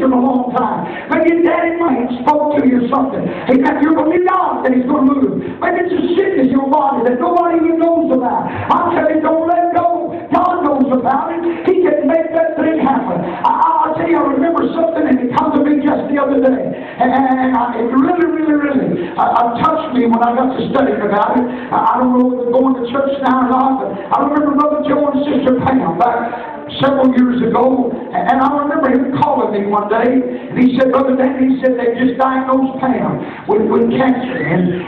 sister in a long time. Maybe your daddy might have spoke to you or something. Amen. You're going to be God that He's going to move. Maybe it's a sickness in your body that nobody even knows about. I'm telling you, don't let go. God knows about it. He can make that thing happen. I'll tell you, I remember something and it come to me just the other day. And it really touched me when I got to studying about it. I don't know if they're going to church now or not, but I remember Brother Joe and Sister Pam back several years ago, and I remember him calling me one day, and he said, Brother Danny, he said they just diagnosed Pam with cancer, and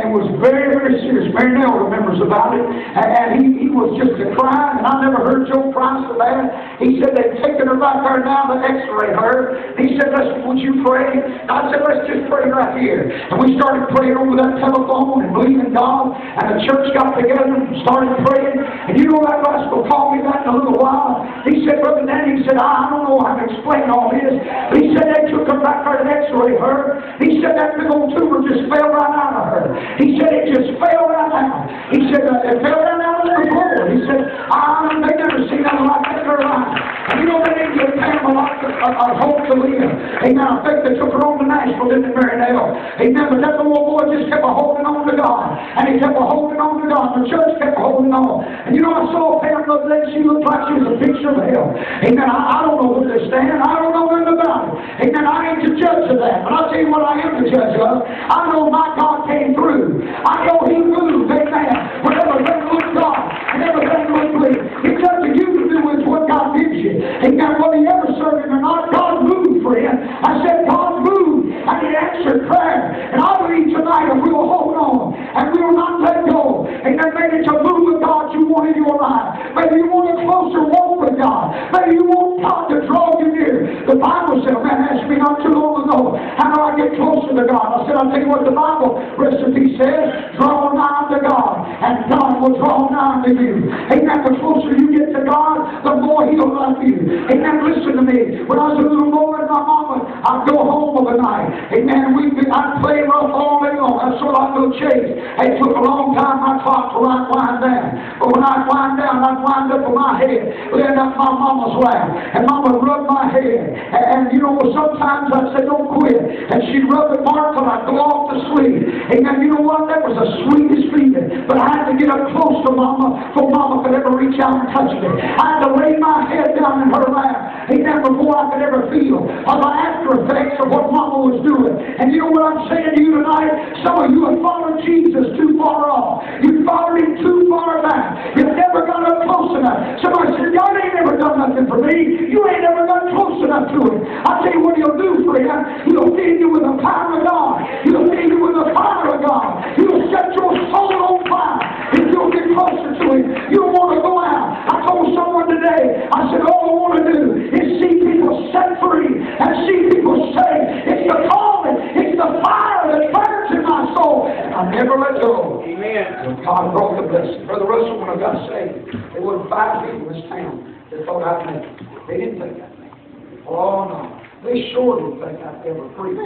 it was very serious. Mary Nell remembers about it, and he was just crying, and I never heard Joe cry so bad. He said they've taken her back there now to x-ray her. He said, would you pray? I said, let's just pray right here. And we started praying over that telephone and believing God, and the church got together and started praying, and you know that rascal called me back in a little while. He said, Brother Danny, he said, I don't know how to explain all this. But he said they took her back there to x-ray her. He said that big old tumor just fell right out of her. He said it just fell right out. He said it fell right out of the floor. He said, they never seen that like that in their life. And you know they didn't give Pam a lot of hope to live. Amen. I think they took her on to Nashville, didn't they, Mary Nell? Amen. But that little boy just kept holding on to God. And he kept holding on to God. The church kept holding on. And you know, I saw Pam the other day. She looked like she was a picture of hell. Amen. I don't know what they're saying. I don't know nothing about it. Amen. I ain't the judge of that. But I'll tell you what I am the judge of. I know my God came through. I know He moved. Amen. When everything looked God and everything looked bleak. It's up to you to do with what God gives you. Amen. Whether you ever serve Him or not, God moved, friend. I said God moved. And He answered prayer. And I believe tonight if we will hold on and we will not let go. Amen. Maybe it's a move of God you want in your life. Maybe you want a closer walk with God. Maybe you want God to draw you near. The Bible said, a man asked me not too long ago, how do I get closer to God? I said, I'll tell you what the Bible recipe says, draw nigh to God, and God will draw nigh to you. Amen. The closer you get to God, the more He'll love you. Amen. Listen to me. When I was a little boy with my mama, I'd go home of the night. Amen. I'd play rough all day long. That's what I'd go chase. It took a long time my clock to wind down. But when I'd wind down, I'd wind up on my head, laying up my mama's lap. And mama would rub my head. And you know, sometimes I'd say, don't quit. And she'd rub it, Mark, till I'd go off to sleep. Amen. You know what? That was the sweetest feeling. But I had to get up close to mama before mama could ever reach out and touch me. I had to lay my head down in her lap. Amen. Before I could ever feel the after effects of what mama was doing. And you know what I'm saying to you tonight? Some of you have followed Jesus too far off. You followed Him too far back. You've never got up close enough. Somebody said, God ain't never done nothing for me. You ain't never got close enough to Him. I'll tell you what He'll do for you. He'll feed you with the power of God. He'll feed you with the fire of God. He'll set your soul on fire. If you'll get closer to Him, you don't want to go out. I told someone today, I said, all I want to do is see people set free and see people saved. It's the calling. It's the fire that burns in my soul. And I never let go. Amen. God brought the blessing. Brother Russell, when I got saved, there were 5 people in this town that thought I'd make it. They didn't think I'd make it. Oh, no. They sure didn't think I'd ever preach.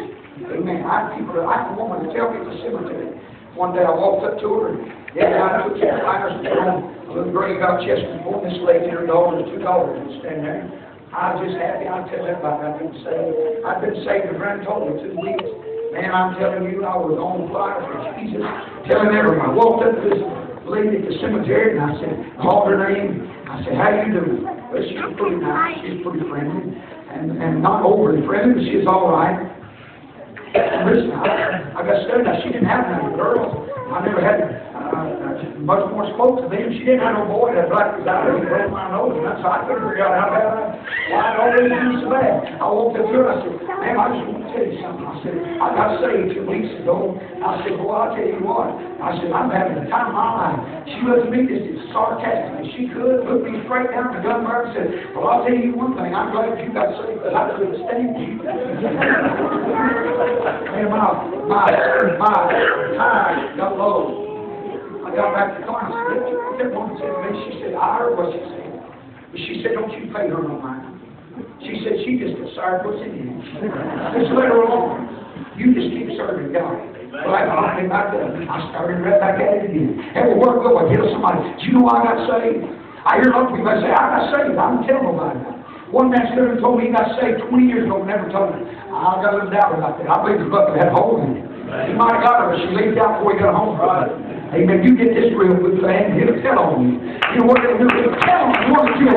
Amen. I had a woman to tell me at the cemetery. One day I walked up to her, and I took some flowers and put on a little gray got chest before this lady and her daughter, 2 daughters would stand there. I was just happy. I'd tell everybody I'd been saved. I'd been saved a grand total of 2 weeks. Man, I'm telling you, I was on fire for Jesus. Telling everyone. I walked up to this lady at the cemetery, and I said, called her name. I said, how you doing? Well, she's pretty nice. She's pretty friendly. And not overly friendly, but she's all right. And listen, I got studied. Now, she didn't have none girls. I never had much more spoke to them. She didn't have no boy that black was out there. He broke my nose, and that's how I couldn't figure out how bad why I always do so bad. I walked up to her, and I said, ma'am, I just want to tell you something. I said, I got saved 2 weeks ago. I said, well, I'll tell you what. I said, I'm having the time of my life. She looked at me just as sarcastic as she could, looked me straight down the gun barrel and said, well, I'll tell you one thing. I'm glad you got saved, because I couldn't stand you. And my time got low. I got back to the car and I said, that woman said to me, she said, I heard what she said. But she said, don't you pay her no mind. She said, she just desired what's in you. Just let her alone. You just keep serving God. Well, I started right back at it again. Everywhere I go, I tell somebody, do you know why I got saved? I hear a lot of people say, I got saved. I don't tell nobody. One man stood and told me he got saved 20 years ago and never told me. I got a little doubt about that. I believe the bucket had a hole in it. He might have got her, but she leaked out before he got home. Right. Amen. You get this real good thing, he'll tell on you. You know what he'll do? He'll tell on you.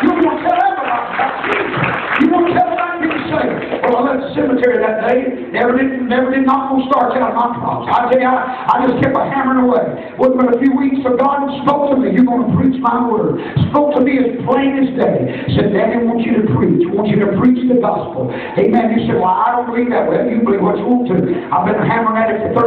You won't tell everybody about Jesus. You won't tell everybody you're saved. Well, I left the cemetery that day. Never did knock no starch out of my crops. I tell you, I just kept a hammering away. Wasn't but a few weeks, so God spoke to me. You're going to preach my word. Spoke to me as plain as day. Said, Daddy, I want you to preach. I want you to preach the gospel. Amen. You said, well, I don't believe that. Well, you believe what you want to. I've been hammering at it for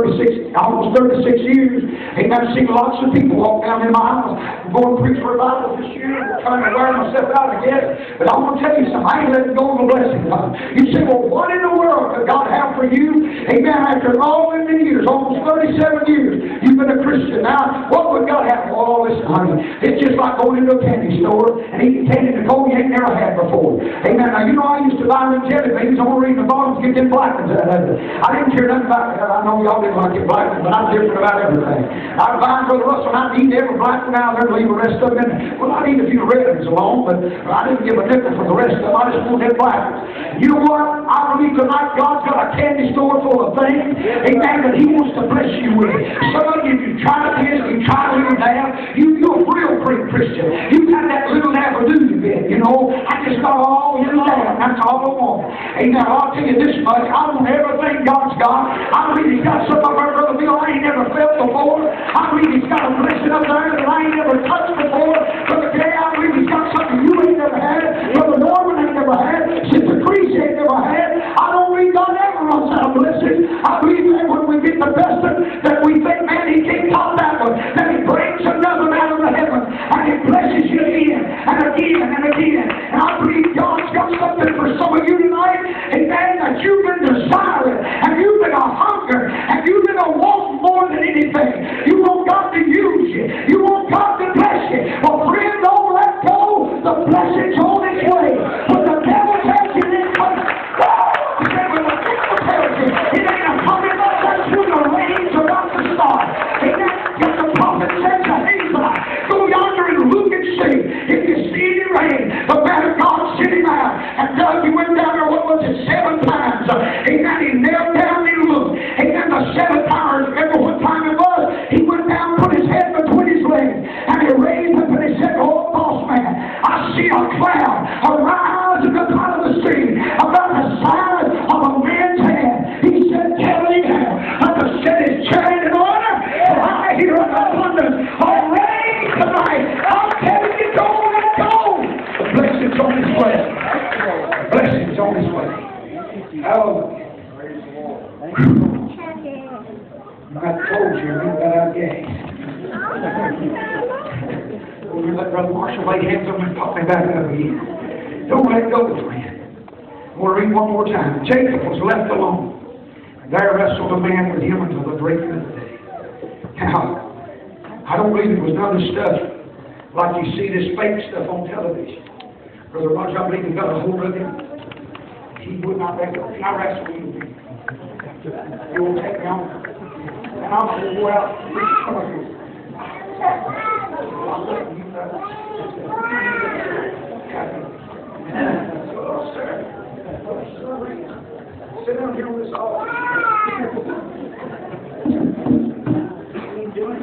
almost 36 years. Amen. I've seen lots of people walk down in my house. I'm going to preach revival this year. I'm trying to wear myself out again. But I'm going to tell you something. I ain't letting go of the blessing. You say, well, what in the world could God have for you? Amen. After all in many years, almost 37 years, you've been a Christian. Now, what would God have? Oh, listen, honey. It's just like going into a candy store and eating candy in the cold you ain't never had before. Amen. Now, you know, I used to buy them jelly babies. I'm only reading the bottom to get them black ones out of it. I didn't care nothing about that. I know y'all didn't like it black ones, but I'm different about everything. I'd buy Brother Russell, and I'd eat every black one out there and leave the rest of them in. Well, I'd eat a few red ones along, but I didn't give a nickel for the rest of them. I just wanted them black ones. You know what? I believe tonight God's got a candy store full of things, amen, that He wants to bless you with. Some of you, you try to this, you try to live down, you're a real great Christian. You've got that little avenue you've been, you know. I just got all little down. That's all I want. Amen. I'll tell you this much. I want everything God's got. I believe He's got some of our Brother Bill I ain't never felt before. I believe He's got a blessing up there that I ain't never touched before. Brother Gay, I believe He's got something you ain't never had. Brother Norman ain't never had. Sister Crease ain't never had. I don't believe God ever runs out of blessings. I believe that when we get the best of that we think, man, He can't top that one. Then He brings another out of the heavens and He blesses you again and again and again. And I believe God's got something for some of you tonight, amen, that you've been desiring and you've been a hunger and you've been a want more than anything. You want God to use you. You want God to bless you. Well, friend, don't let go. The blessing's on its way. When the devil tells you this much, he said, when the devil tells you it ain't a coming up, that's when the rain's about to start. Amen. Get the prophet said to Hazel, go yonder and look and see. If you see any rain, the man of God sent him out. And Doug, he went down there, what was it, 7 times. Amen. He knelt down and he looked. Amen. The 7 times, remember what time it was? He went down, put his head between his legs, and he raised up and he said, oh, boss man, I see a cloud arise in the top of the sea about the size of a man's hand. He said, tell him to set his chariot in order, for I hear an abundance of rain tonight. I'm telling you, don't let go. Blessings on his way. Blessings on his way. Hallelujah. I told you, we got our gas. You let Brother Marshall lay hands on me and pop me back up again. Don't let go, friend. I want to read one more time. Jacob was left alone. And there wrestled a man with him until the breaking of the day. Now, I don't believe it was none of the stuff like you see this fake stuff on television. Brother Roger, I believe he got a hold of him. He would not let go. Can I wrestle you? You won't take me on. And I'm going to go out and reach some of you. Sit down here on this altar. What are you doing?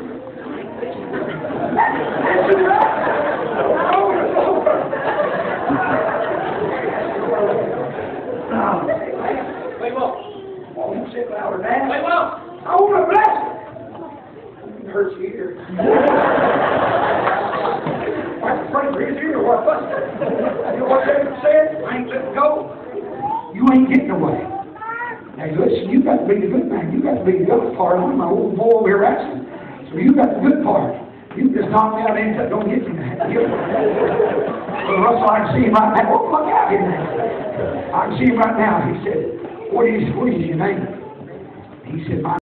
Wait, Will. Oh, you sit louder, man. Wait, Will. I want to bless you. It hurts you here. I'm afraid for his ear or what? You know what David said? I ain't letting go. You ain't getting away. Now listen, you got to be the good man. You got to be the good part. I'm my old boy over here wrestling. So you got the good part. You just knock me out and don't get me now. So Russell, I can see him right now. Oh, look out here now. I can see him right now. He said, what is your name? He said, my